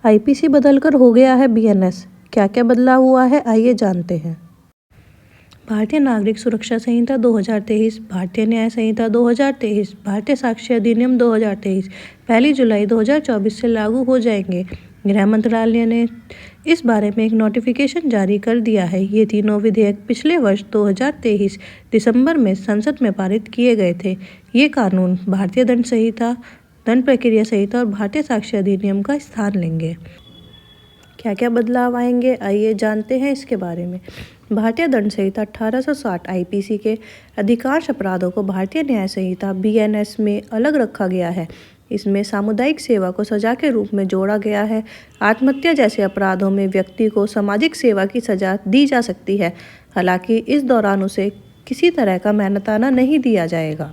IPC बदलकर हो गया है बीएनएस। क्या क्या बदलाव हुआ है, आइए जानते हैं। भारतीय नागरिक सुरक्षा संहिता 2023, भारतीय न्याय संहिता 2023, भारतीय साक्ष्य अधिनियम 2023 1 जुलाई 2024 से लागू हो जाएंगे। गृह मंत्रालय ने इस बारे में एक नोटिफिकेशन जारी कर दिया है। ये तीनों विधेयक पिछले वर्ष 2023 दिसंबर में संसद में पारित किए गए थे। ये कानून भारतीय दंड संहिता, दंड प्रक्रिया संहिता और भारतीय साक्ष्य अधिनियम का स्थान लेंगे। क्या क्या बदलाव आएंगे, आइए जानते हैं इसके बारे में। भारतीय दंड संहिता 1860 आईपीसी के अधिकांश अपराधों को भारतीय न्याय संहिता बीएनएस में अलग रखा गया है। इसमें सामुदायिक सेवा को सजा के रूप में जोड़ा गया है। आत्महत्या जैसे अपराधों में व्यक्ति को सामाजिक सेवा की सजा दी जा सकती है, हालांकि इस दौरान उसे किसी तरह का मेहनताना नहीं दिया जाएगा।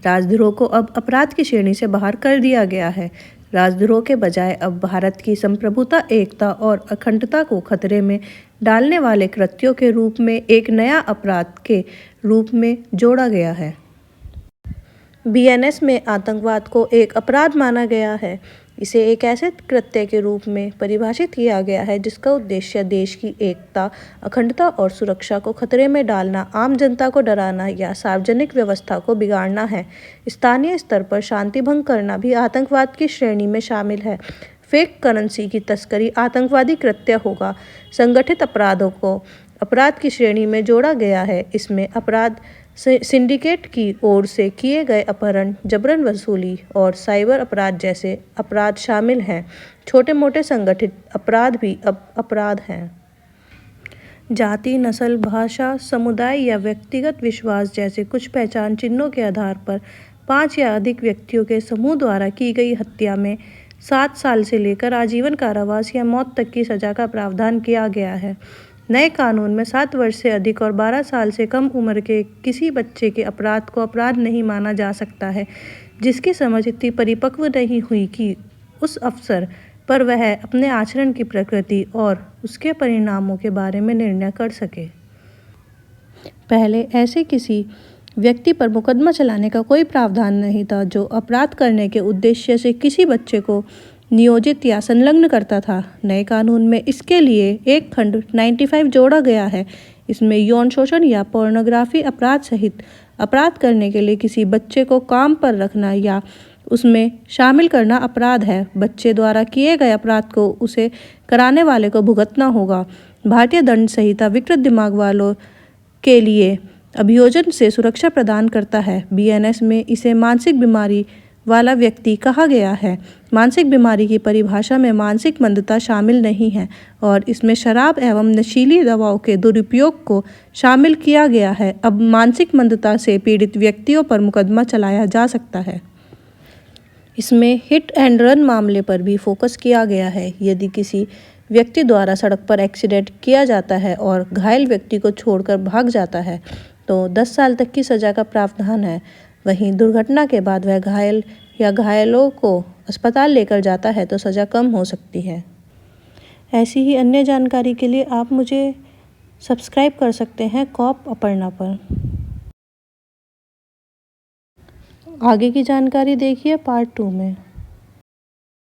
राजद्रोह को अब अपराध की श्रेणी से बाहर कर दिया गया है। राजद्रोह के बजाय अब भारत की संप्रभुता, एकता और अखंडता को खतरे में डालने वाले कृत्यों के रूप में एक नया अपराध के रूप में जोड़ा गया है। बीएनएस में आतंकवाद को एक अपराध माना गया है। इसे एक ऐसे कृत्य के रूप में परिभाषित किया गया है जिसका उद्देश्य देश की एकता, अखंडता और सुरक्षा को खतरे में डालना, आम जनता को डराना या सार्वजनिक व्यवस्था को बिगाड़ना है। स्थानीय स्तर पर शांति भंग करना भी आतंकवाद की श्रेणी में शामिल है। फेक करेंसी की तस्करी आतंकवादी कृत्य होगा। संगठित अपराधों को अपराध की श्रेणी में जोड़ा गया है। इसमें अपराध सिंडिकेट की ओर से किए गए अपहरण, जबरन वसूली और साइबर अपराध जैसे अपराध शामिल हैं। छोटे मोटे संगठित अपराध भी अब अपराध हैं। जाति, नस्ल, भाषा, समुदाय या व्यक्तिगत विश्वास जैसे कुछ पहचान चिन्हों के आधार पर 5 या अधिक व्यक्तियों के समूह द्वारा की गई हत्या में 7 साल से लेकर आजीवन कारावास या मौत तक की सजा का प्रावधान किया गया है। नए कानून में 7 वर्ष से अधिक और 12 साल से कम उम्र के किसी बच्चे के अपराध को अपराध नहीं माना जा सकता है, जिसकी समझ इतनी परिपक्व नहीं हुई कि उस अवसर पर वह अपने आचरण की प्रकृति और उसके परिणामों के बारे में निर्णय कर सके। पहले ऐसे किसी व्यक्ति पर मुकदमा चलाने का कोई प्रावधान नहीं था जो अपराध करने के उद्देश्य से किसी बच्चे को नियोजित या संलग्न करता था। नए कानून में इसके लिए एक खंड 95 जोड़ा गया है। इसमें यौन शोषण या पोर्नोग्राफी अपराध सहित अपराध करने के लिए किसी बच्चे को काम पर रखना या उसमें शामिल करना अपराध है। बच्चे द्वारा किए गए अपराध को उसे कराने वाले को भुगतना होगा। भारतीय दंड संहिता विकृत दिमाग वालों के लिए अभियोजन से सुरक्षा प्रदान करता है। बीएनएस में इसे मानसिक बीमारी वाला व्यक्ति कहा गया है। मानसिक बीमारी की परिभाषा में मानसिक मंदता शामिल नहीं है और इसमें शराब एवं नशीली दवाओं के दुरुपयोग को शामिल किया गया है। अब मानसिक मंदता से पीड़ित व्यक्तियों पर मुकदमा चलाया जा सकता है। इसमें हिट एंड रन मामले पर भी फोकस किया गया है। यदि किसी व्यक्ति द्वारा सड़क पर एक्सीडेंट किया जाता है और घायल व्यक्ति को छोड़कर भाग जाता है तो 10 साल तक की सजा का प्रावधान है। वहीं दुर्घटना के बाद वह घायल या घायलों को अस्पताल लेकर जाता है तो सज़ा कम हो सकती है। ऐसी ही अन्य जानकारी के लिए आप मुझे सब्सक्राइब कर सकते हैं कॉप अपर्णा पर। आगे की जानकारी देखिए पार्ट 2 में।